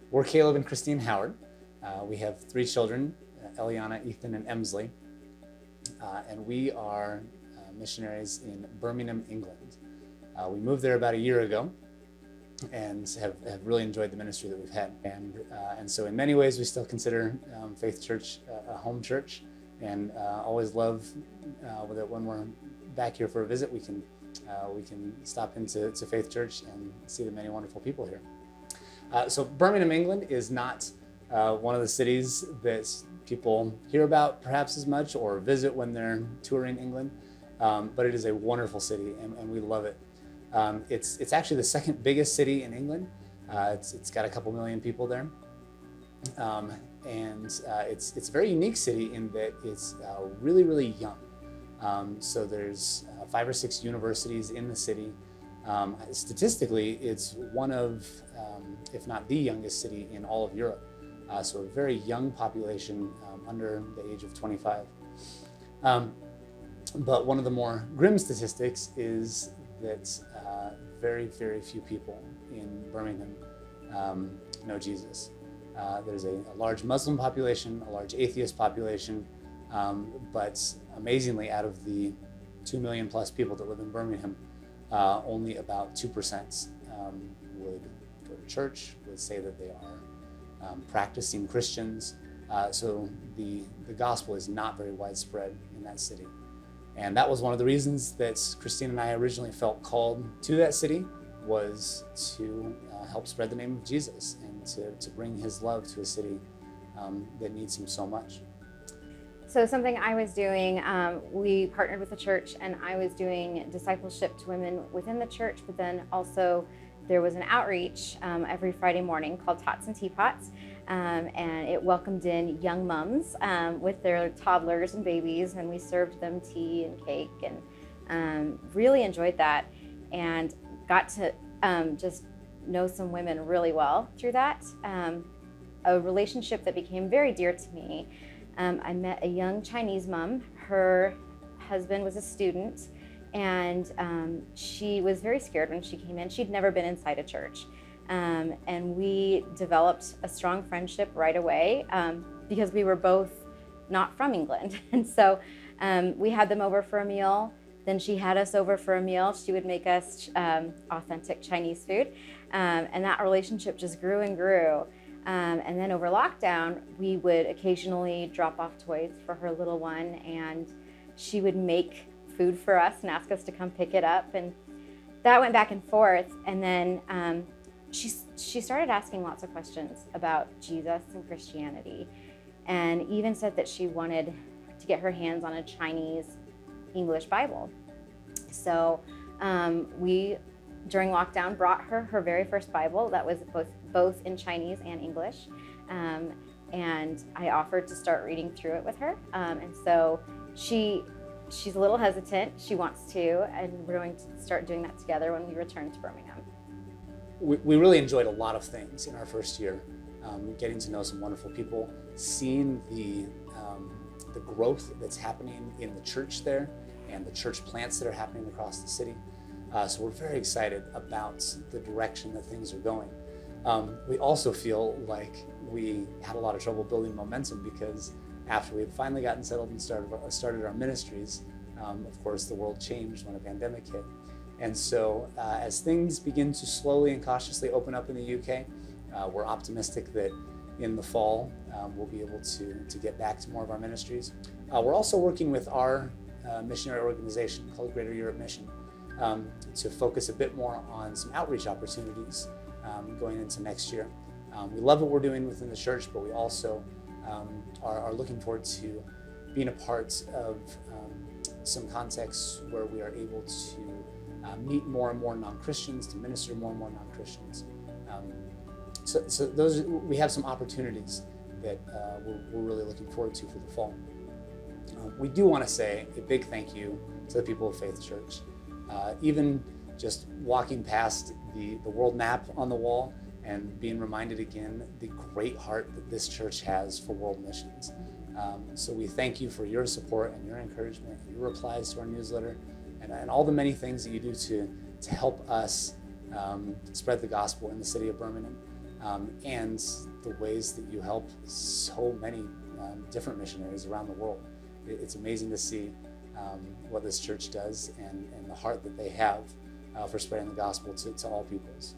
We're Caleb and Christine Howard. We have 3 children, Eliana, Ethan, and Emsley. And we are missionaries in Birmingham, England. We moved there about a year ago and have really enjoyed the ministry that we've had. And so in many ways, we still consider Faith Church a home church, and always love that when we're back here for a visit, we can stop into Faith Church and see the many wonderful people here. So Birmingham, England is not one of the cities that people hear about perhaps as much or visit when they're touring England, but it is a wonderful city, and we love it. It's actually the second biggest city in England. It's got a couple million people there. And it's a very unique city in that it's really, really young. So there's 5 or 6 universities in the city. Statistically, it's one of, if not the youngest city in all of Europe. So a very young population under the age of 25. But one of the more grim statistics is that very, very few people in Birmingham know Jesus. There's a large Muslim population, a large atheist population, but amazingly, out of the 2 million plus people that live in Birmingham, only about 2% would go to church, would say that they are practicing Christians. So the gospel is not very widespread in that city. And that was one of the reasons that Christine and I originally felt called to that city, was to help spread the name of Jesus and to bring his love to a city that needs him so much. So something I was doing, we partnered with the church, and I was doing discipleship to women within the church, but then also there was an outreach every Friday morning called Tots and Teapots, and it welcomed in young moms with their toddlers and babies, and we served them tea and cake, and really enjoyed that, and got to just know some women really well through that. A relationship that became very dear to me. I met a young Chinese mom. Her husband was a student, and she was very scared when she came in. She'd never been inside a church. And we developed a strong friendship right away because we were both not from England. And so we had them over for a meal. Then she had us over for a meal. She would make us authentic Chinese food. And that relationship just grew and grew. And then over lockdown, we would occasionally drop off toys for her little one, and she would make food for us and ask us to come pick it up. And that went back and forth. And then she started asking lots of questions about Jesus and Christianity, and even said that she wanted to get her hands on a Chinese English Bible. So we, during lockdown, brought her very first Bible that was both in Chinese and English. And I offered to start reading through it with her. And so she's a little hesitant. She wants to, and we're going to start doing that together when we return to Birmingham. We really enjoyed a lot of things in our first year, getting to know some wonderful people, seeing the growth that's happening in the church there and the church plants that are happening across the city. So we're very excited about the direction that things are going. We also feel like we had a lot of trouble building momentum, because after we had finally gotten settled and started our ministries, of course the world changed when a pandemic hit. And so as things begin to slowly and cautiously open up in the UK, we're optimistic that in the fall we'll be able to get back to more of our ministries. We're also working with our missionary organization called Greater Europe Mission to focus a bit more on some outreach opportunities going into next year. We love what we're doing within the church, but we also are looking forward to being a part of some contexts where we are able to meet more and more non-Christians, to minister to more and more non-Christians. So those, we have some opportunities that we're really looking forward to for the fall. We do want to say a big thank you to the people of Faith Church. Even just walking past the world map on the wall and being reminded again the great heart that this church has for world missions. So we thank you for your support and your encouragement and your replies to our newsletter and all the many things that you do to help us spread the gospel in the city of Birmingham. and the ways that you help so many different missionaries around the world. It's amazing to see what this church does and the heart that they have for spreading the gospel to all peoples.